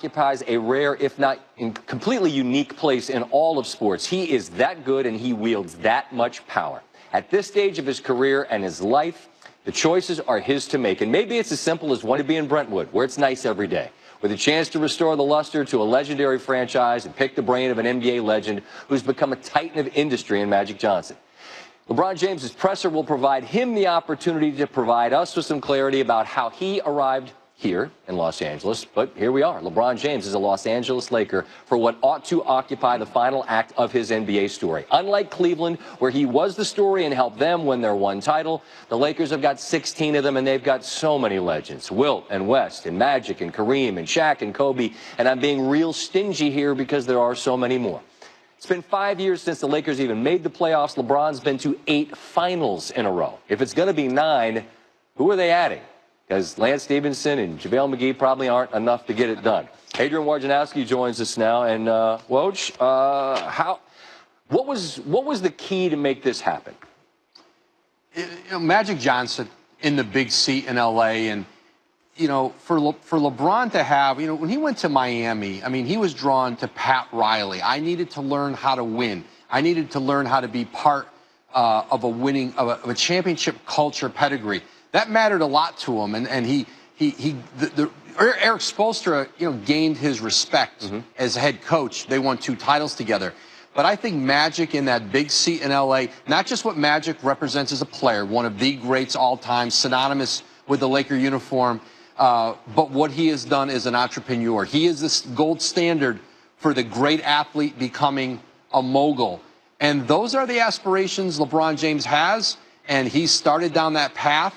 occupies a rare, if not completely unique place in all of sports. He is that good and he wields that much power. At this stage of his career and his life, the choices are his to make. And maybe it's as simple as wanting to be in Brentwood, where it's nice every day, with a chance to restore the luster to a legendary franchise and pick the brain of an NBA legend who's become a titan of industry in Magic Johnson. LeBron James's presser will provide him the opportunity to provide us with some clarity about how he arrived here in Los Angeles, but here we are. LeBron James is a Los Angeles Laker for what ought to occupy the final act of his NBA story. Unlike Cleveland, where he was the story and helped them win their one title, the Lakers have got 16 of them, and they've got so many legends. Wilt and West and Magic and Kareem and Shaq and Kobe, and I'm being real stingy here because there are so many more. It's been 5 years since the Lakers even made the playoffs. LeBron's been to 8 finals in a row. If it's going to be 9, who are they adding? Because Lance Stevenson and JaVale McGee probably aren't enough to get it done. Adrian Wojnarowski joins us now. And, Woj, what was the key to make this happen? Magic Johnson in the big seat in L.A. And, for LeBron to have, when he went to Miami, I mean, he was drawn to Pat Riley. I needed to learn how to win. I needed to learn how to be part of a championship culture pedigree. That mattered a lot to him, and Eric Spoelstra, gained his respect as head coach. They won 2 titles together. But I think Magic in that big seat in L.A., not just what Magic represents as a player, one of the greats all time, synonymous with the Laker uniform, but what he has done as an entrepreneur. He is this gold standard for the great athlete becoming a mogul. And those are the aspirations LeBron James has, and he started down that path.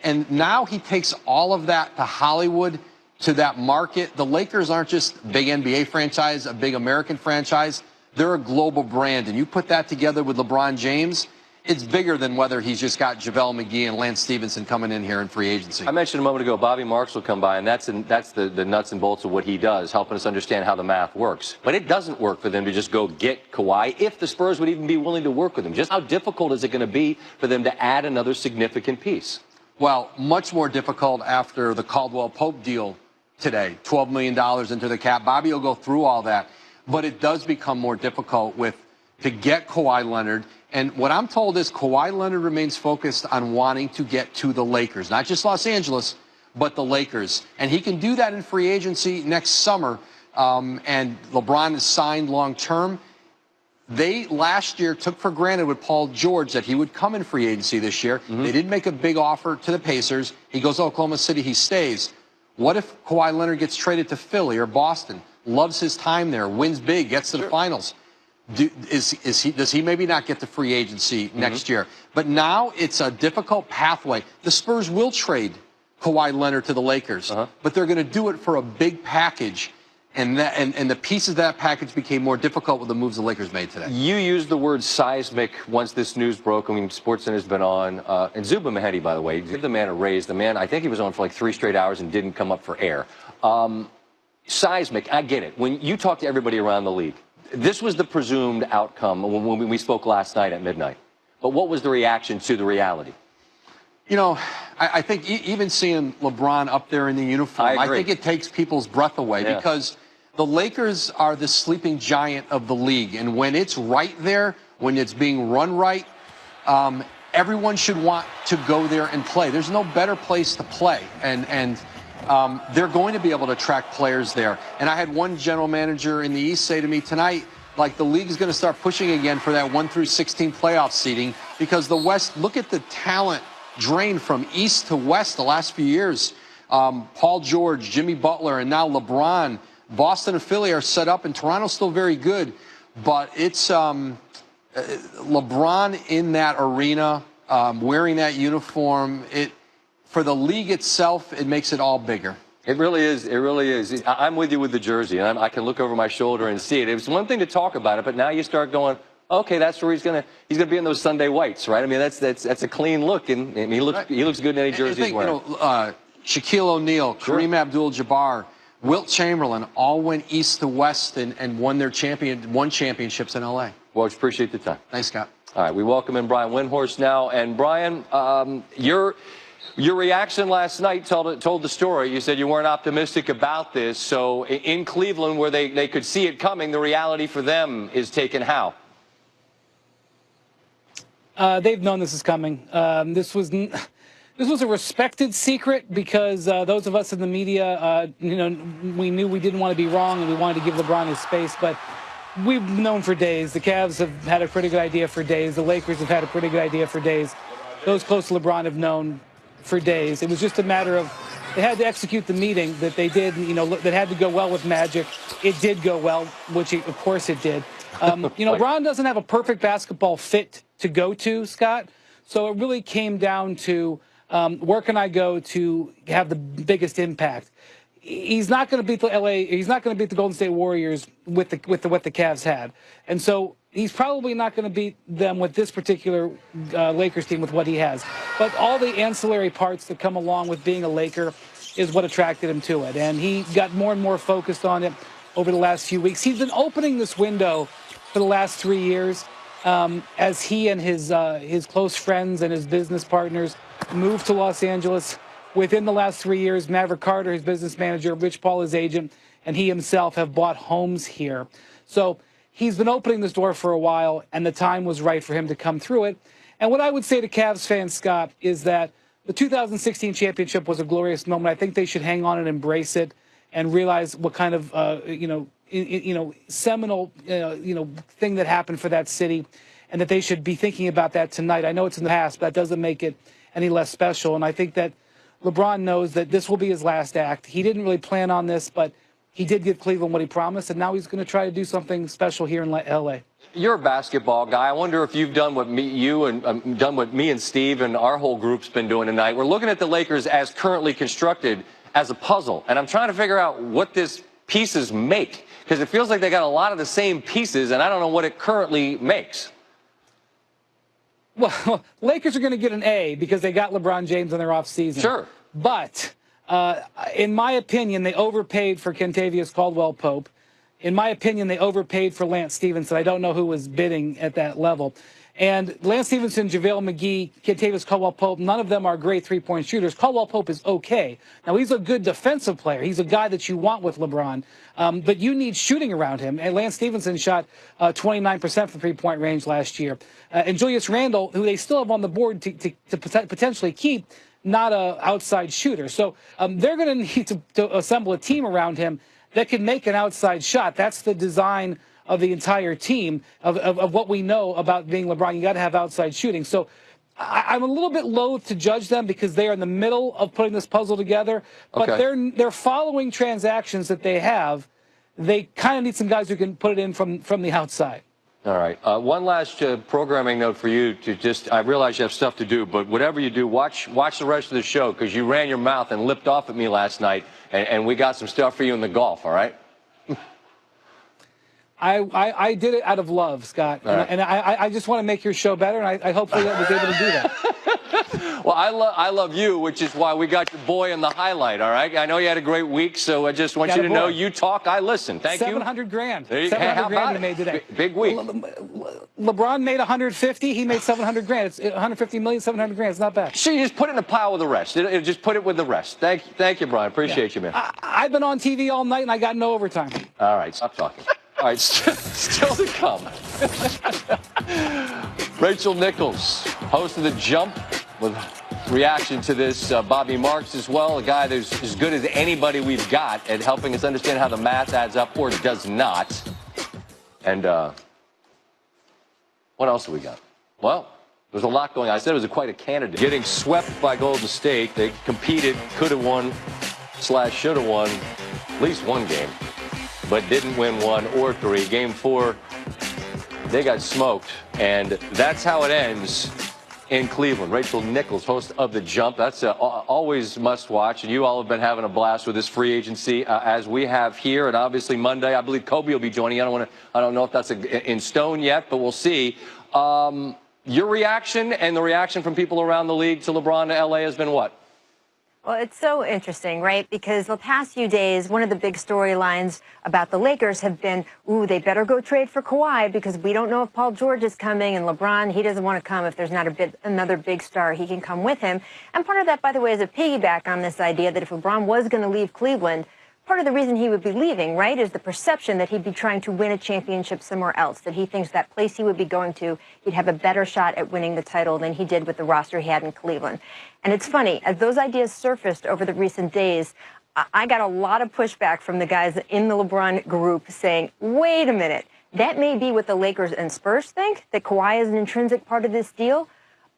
And now he takes all of that to Hollywood, to that market. The Lakers aren't just a big NBA franchise, a big American franchise. They're a global brand. And you put that together with LeBron James, it's bigger than whether he's just got JaVale McGee and Lance Stevenson coming in here in free agency. I mentioned a moment ago, Bobby Marks will come by, and that's the nuts and bolts of what he does, helping us understand how the math works. But it doesn't work for them to just go get Kawhi, if the Spurs would even be willing to work with him. Just how difficult is it going to be for them to add another significant piece? Well, much more difficult after the Caldwell-Pope deal today, $12 million into the cap. Bobby will go through all that. But it does become more difficult to get Kawhi Leonard. And what I'm told is Kawhi Leonard remains focused on wanting to get to the Lakers, not just Los Angeles, but the Lakers. And he can do that in free agency next summer. And LeBron is signed long-term. They last year took for granted with Paul George that he would come in free agency this year. They did make a big offer to the Pacers. He goes to Oklahoma City, he stays. What if Kawhi Leonard gets traded to Philly or Boston, loves his time there, wins big, gets to the finals? Does he maybe not get to free agency next year? But now it's a difficult pathway. The Spurs will trade Kawhi Leonard to the Lakers, but they're going to do it for a big package. And the pieces of that package became more difficult with the moves the Lakers made today. You used the word seismic once this news broke. I mean, SportsCenter's been on. And Zuba Mehedi, by the way, give the man a raise. The man, I think he was on for like 3 straight hours and didn't come up for air. Seismic, I get it. When you talk to everybody around the league, this was the presumed outcome when we spoke last night at midnight. But what was the reaction to the reality? I think even seeing LeBron up there in the uniform, I think it takes people's breath away because the Lakers are the sleeping giant of the league. And when it's right there, when it's being run right, everyone should want to go there and play. There's no better place to play. And they're going to be able to attract players there. And I had one general manager in the East say to me tonight, like, the league is going to start pushing again for that 1 through 16 playoff seeding because the West, look at the talent drain from east to west the last few years. Paul George, Jimmy Butler, and now LeBron. Boston and Philly are set up, and Toronto's still very good. But it's LeBron in that arena, wearing that uniform. For the league itself, it makes it all bigger. It really is. It really is. I'm with you with the jersey, and I can look over my shoulder and see it. It was one thing to talk about it, but now you start going, okay, that's where he's gonna be in those Sunday whites, right? I mean, that's a clean look, and he looks good in any jersey he's wearing. Shaquille O'Neal, Kareem Abdul-Jabbar, Wilt Chamberlain all went east to west and won championships in L.A. Well, appreciate the time. Thanks, Scott. All right, we welcome in Brian Windhorst now, and Brian, Your reaction last night told the story. You said you weren't optimistic about this. So in Cleveland, where they could see it coming, the reality for them is taken how? They've known this is coming. This was a respected secret because those of us in the media, we knew we didn't want to be wrong and we wanted to give LeBron his space. But we've known for days. The Cavs have had a pretty good idea for days. The Lakers have had a pretty good idea for days. Those close to LeBron have known for days. It was just a matter of they had to execute the meeting that they did, that had to go well with Magic. It did go well, which of course it did. LeBron doesn't have a perfect basketball fit to go to, Scott. So it really came down to where can I go to have the biggest impact. He's not going to beat the LA. He's not going to beat the Golden State Warriors with what the Cavs had, and so he's probably not going to beat them with this particular Lakers team with what he has. But all the ancillary parts that come along with being a Laker is what attracted him to it, and he got more and more focused on it over the last few weeks. He's been opening this window for the last 3 years as he and his close friends and his business partners moved to Los Angeles. Within the last 3 years, Maverick Carter, his business manager, Rich Paul, his agent, and he himself have bought homes here. So he's been opening this door for a while, and the time was right for him to come through it. And what I would say to Cavs fans, Scott, is that the 2016 championship was a glorious moment. I think they should hang on and embrace it and realize what kind of, seminal, thing that happened for that city, and that they should be thinking about that tonight. I know it's in the past, but that doesn't make it any less special. And I think that LeBron knows that this will be his last act. He didn't really plan on this, but he did give Cleveland what he promised, and now he's going to try to do something special here in L.A. You're a basketball guy. I wonder if you've done what me and Steve and our whole group's been doing tonight. We're looking at the Lakers as currently constructed as a puzzle, and I'm trying to figure out what this pieces make, because it feels like they got a lot of the same pieces, and I don't know what it currently makes. Well, Lakers are going to get an A because they got LeBron James in their offseason. Sure. But in my opinion, they overpaid for Kentavious Caldwell-Pope. In my opinion, they overpaid for Lance Stevenson. I don't know who was bidding at that level. And Lance Stevenson, JaVale McGee, Kentavious Caldwell-Pope, none of them are great three-point shooters. Caldwell-Pope is okay. Now, he's a good defensive player. He's a guy that you want with LeBron. But you need shooting around him. And Lance Stevenson shot 29% from three-point range last year. And Julius Randle, who they still have on the board to potentially keep, not an outside shooter. So they're going to need to assemble a team around him that can make an outside shot. That's the design of the entire team, of what we know about being LeBron. You got to have outside shooting. So I'm a little bit loath to judge them because they are in the middle of putting this puzzle together. But okay. they're following transactions that they have. They kind of need some guys who can put it in from the outside. All right. One last programming note for you I realize you have stuff to do, but whatever you do, watch the rest of the show, because you ran your mouth and lipped off at me last night, and we got some stuff for you in the golf, all right? I did it out of love, Scott, and I just want to make your show better, and I hopefully was able to do that. Well, I love you, which is why we got your boy in the highlight, all right? I know you had a great week, so I just want you to know you talk, I listen. Thank you. 700 grand. There you 700 grand he made today. Big week. LeBron made 150. He made 700 grand. It's 150 million, 700 grand. It's not bad. Sure, you just put it in a pile with the rest. Just put it with the rest. Thank you, Brian. Appreciate you, man. I've been on TV all night, and I got no overtime. All right, stop talking. All right, still to come. Rachel Nichols, host of The Jump, with reaction to this. Bobby Marks as well, a guy that's as good as anybody we've got at helping us understand how the math adds up or does not. And what else do we got? Well, there's a lot going on. I said it was quite a candidate. Getting swept by Golden State. They competed, could have won / should have won at least one game, but didn't win one or three. Game 4, they got smoked, and that's how it ends in Cleveland. Rachel Nichols, host of The Jump. That's always must watch, and you all have been having a blast with this free agency as we have here, and obviously Monday, I believe Kobe will be joining you. I don't know if that's in stone yet, but we'll see. Your reaction and the reaction from people around the league to LeBron to LA has been what? Well, it's so interesting, right? Because the past few days, one of the big storylines about the Lakers have been, ooh, they better go trade for Kawhi because we don't know if Paul George is coming, and LeBron, he doesn't want to come if there's not another big star. He can come with him. And part of that, by the way, is a piggyback on this idea that if LeBron was going to leave Cleveland, part of the reason he would be leaving, right, is the perception that he'd be trying to win a championship somewhere else, that he thinks that place he would be going to, he'd have a better shot at winning the title than he did with the roster he had in Cleveland. And it's funny, as those ideas surfaced over the recent days, I got a lot of pushback from the guys in the LeBron group saying, wait a minute, that may be what the Lakers and Spurs think, that Kawhi is an intrinsic part of this deal,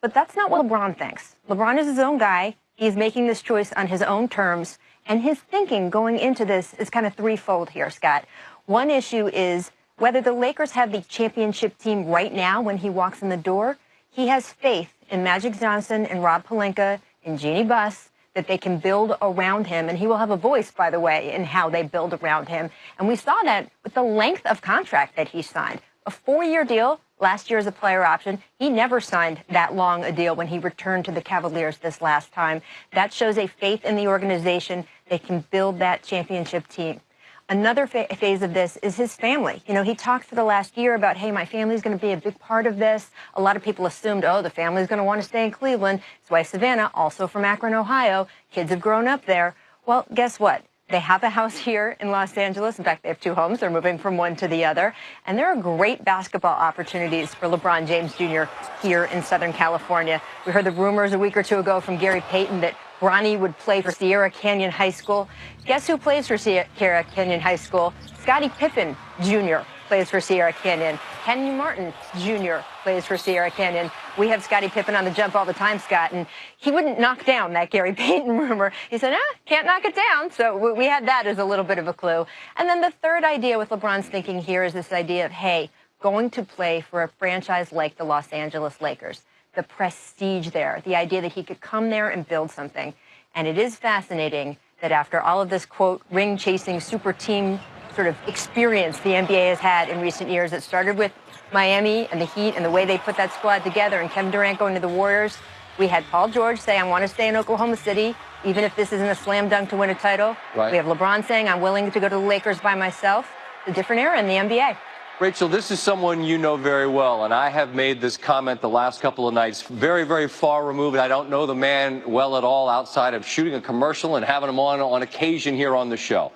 but that's not what LeBron thinks. LeBron is his own guy. He's making this choice on his own terms. And his thinking going into this is kind of threefold here, Scott. One issue is whether the Lakers have the championship team right now when he walks in the door. He has faith in Magic Johnson and Rob Pelinka and Jeannie Buss that they can build around him. And he will have a voice, by the way, in how they build around him. And we saw that with the length of contract that he signed. A 4-year deal. Last year as a player option. He never signed that long a deal when he returned to the Cavaliers this last time. That shows a faith in the organization. They can build that championship team. Another phase of this is his family. You know, he talked for the last year about, hey, my family's going to be a big part of this. A lot of people assumed, oh, the family's going to want to stay in Cleveland. His wife, Savannah, also from Akron, Ohio. Kids have grown up there. Well, guess what? They have a house here in Los Angeles. In fact, they have 2 homes. They're moving from one to the other. And there are great basketball opportunities for LeBron James Jr. here in Southern California. We heard the rumors a week or 2 ago from Gary Payton that Bronny would play for Sierra Canyon High School. Guess who plays for Sierra Canyon High School? Scottie Pippen Jr. plays for Sierra Canyon. Kenny Martin Jr. plays for Sierra Canyon. We have Scottie Pippen on the jump all the time, Scott, and he wouldn't knock down that Gary Payton rumor. He said, can't knock it down. So we had that as a little bit of a clue. And then the third idea with LeBron's thinking here is this idea of, hey, going to play for a franchise like the Los Angeles Lakers. The prestige there, the idea that he could come there and build something. And it is fascinating that after all of this, quote, ring-chasing super team sort of experience the NBA has had in recent years, it started with Miami and the Heat and the way they put that squad together and Kevin Durant going to the Warriors. We had Paul George say, I want to stay in Oklahoma City, even if this isn't a slam dunk to win a title. Right. We have LeBron saying, I'm willing to go to the Lakers by myself. It's a different era in the NBA. Rachel, this is someone you know very well, and I have made this comment the last couple of nights, very, very far removed. I don't know the man well at all outside of shooting a commercial and having him on occasion here on the show.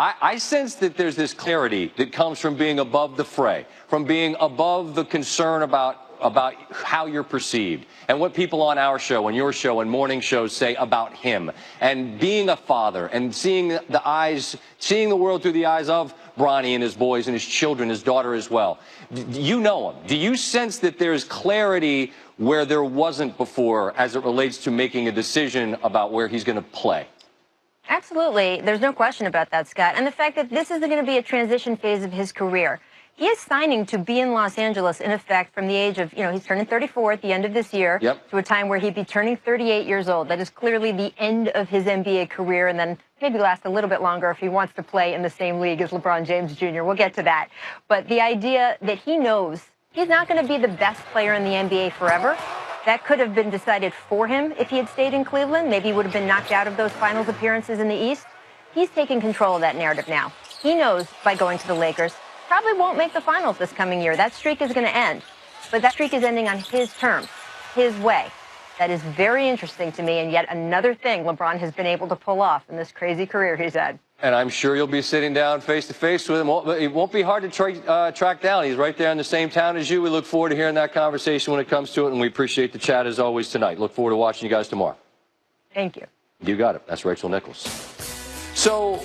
I sense that there's this clarity that comes from being above the fray, from being above the concern about how you're perceived and what people on our show and your show and morning shows say about him, and being a father and seeing the world through the eyes of Bronny and his boys and his children, his daughter as well. You know him. Do you sense that there's clarity where there wasn't before as it relates to making a decision about where he's going to play? Absolutely. There's no question about that, Scott. And the fact that this is going to be a transition phase of his career. He is signing to be in Los Angeles, in effect, from the age of, he's turning 34 at the end of this year, to a time where he'd be turning 38 years old. That is clearly the end of his NBA career, and then maybe last a little bit longer if he wants to play in the same league as LeBron James Jr. We'll get to that. But the idea that he knows he's not going to be the best player in the NBA forever, that could have been decided for him if he had stayed in Cleveland. Maybe he would have been knocked out of those finals appearances in the East. He's taking control of that narrative now. He knows by going to the Lakers, probably won't make the finals this coming year. That streak is going to end. But that streak is ending on his terms, his way. That is very interesting to me, and yet another thing LeBron has been able to pull off in this crazy career he's had. And I'm sure you'll be sitting down face-to-face with him. It won't be hard to track down. He's right there in the same town as you. We look forward to hearing that conversation when it comes to it, and we appreciate the chat as always tonight. Look forward to watching you guys tomorrow. Thank you. You got it. That's Rachel Nichols. So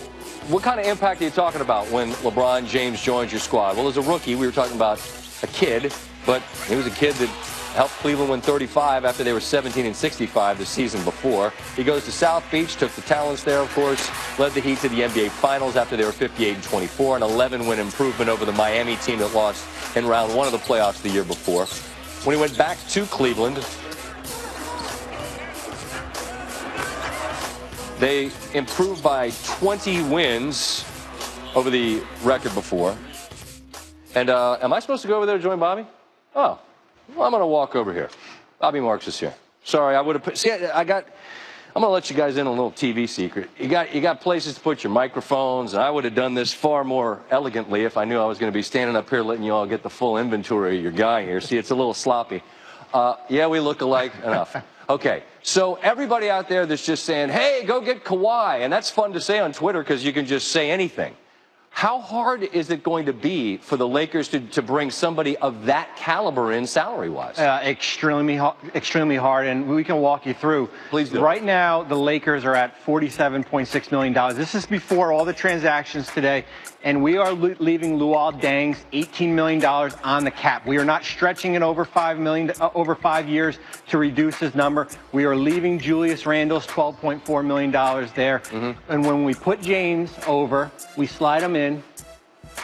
what kind of impact are you talking about when LeBron James joins your squad? Well, as a rookie, we were talking about a kid, but he was a kid that helped Cleveland win 35 after they were 17-65 the season before. He goes to South Beach, took the talents there, of course, led the Heat to the NBA Finals after they were 58-24, an 11-win improvement over the Miami team that lost in round 1 of the playoffs the year before. When he went back to Cleveland, they improved by 20 wins over the record before. And am I supposed to go over there to join Bobby? Oh. Well, I'm going to walk over here. Bobby Marks is here. Sorry, I would have put... See, I I'm going to let you guys in on a little TV secret. You got places to put your microphones, and I would have done this far more elegantly if I knew I was going to be standing up here letting you all get the full inventory of your guy here. See, it's a little sloppy. Yeah, we look alike enough. Okay, so everybody out there that's just saying, hey, go get Kawhi, and that's fun to say on Twitter because you can just say anything. How hard is it going to be for the Lakers to bring somebody of that caliber in salary-wise? Extremely hard, and we can walk you through. Please do. Right now, the Lakers are at $47.6 million. This is before all the transactions today, and we are leaving Luol Deng's $18 million on the cap. We are not stretching it over over 5 years to reduce his number. We are leaving Julius Randle's $12.4 million there. Mm-hmm. And when we put James over, we slide him in.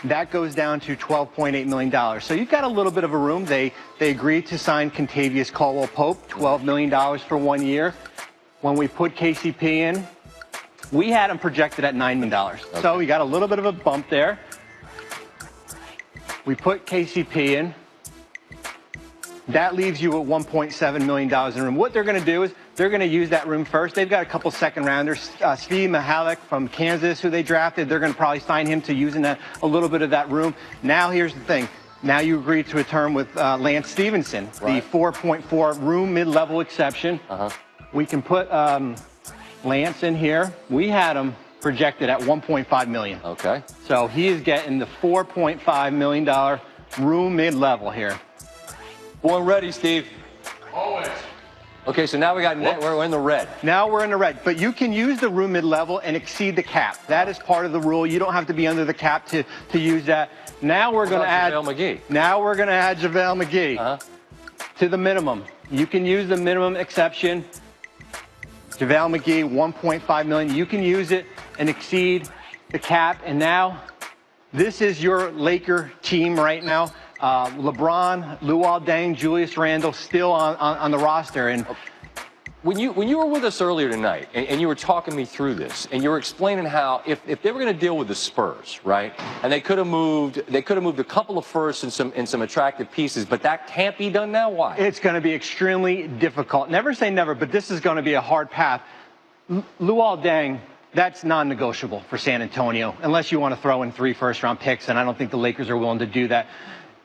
That goes down to $12.8 million. So you've got a little bit of a room. They agreed to sign Kentavious Caldwell-Pope, $12 million for 1 year. When we put KCP in, we had him projected at $9 million. Okay. So we got a little bit of a bump there. We put KCP in. That leaves you at $1.7 million in room. What they're going to do is they're going to use that room first. They've got a couple second-rounders. Steve Mihalik from Kansas, who they drafted, they're going to probably sign him to using a little bit of that room. Now, here's the thing. Now you agree to a term with Lance Stevenson, right. The 4.4 room mid-level exception. We can put Lance in here. We had him projected at $1.5 million. Okay. So he is getting the $4.5 million room mid-level here. Born ready, Steve. Always. Okay, so now we're in the red. Now we're in the red, but you can use the room mid-level and exceed the cap. That is part of the rule. You don't have to be under the cap to use that. Now we're going to add JaVale McGee. Now we're going to add JaVale McGee to the minimum. You can use the minimum exception. JaVale McGee, $1.5 million. You can use it and exceed the cap. And now this is your Laker team right now. LeBron, Luol Deng, Julius Randle still on the roster. And when you were with us earlier tonight and you were talking me through this and you were explaining how if they were going to deal with the Spurs, right, and they could have moved a couple of firsts and some attractive pieces, but that can't be done now. Why? It's going to be extremely difficult. Never say never, but this is going to be a hard path. Luol Deng, that's non-negotiable for San Antonio unless you want to throw in 3 first-round picks, and I don't think the Lakers are willing to do that.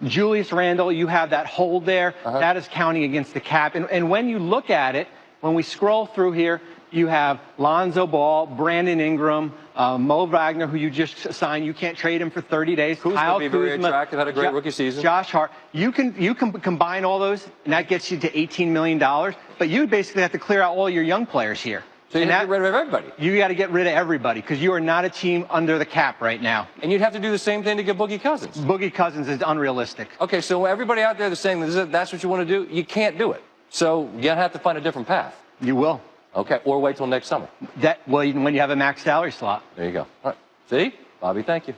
Julius Randle, you have that hold there. That is counting against the cap. And when you look at it, when we scroll through here, you have Lonzo Ball, Brandon Ingram, Mo Wagner, who you just signed. You can't trade him for 30 days. Kuzma be very attractive, had a great rookie season. Josh Hart. You can combine all those, and that gets you to $18 million. But you basically have to clear out all your young players here. So you have to get rid of everybody. You got to get rid of everybody because you are not a team under the cap right now. And you'd have to do the same thing to get Boogie Cousins. Boogie Cousins is unrealistic. Okay, so everybody out there that's saying that's what you want to do, you can't do it. So you have to find a different path. You will. Okay, or wait till next summer. Well, when you have a max salary slot. There you go. All right. See? Bobby, thank you.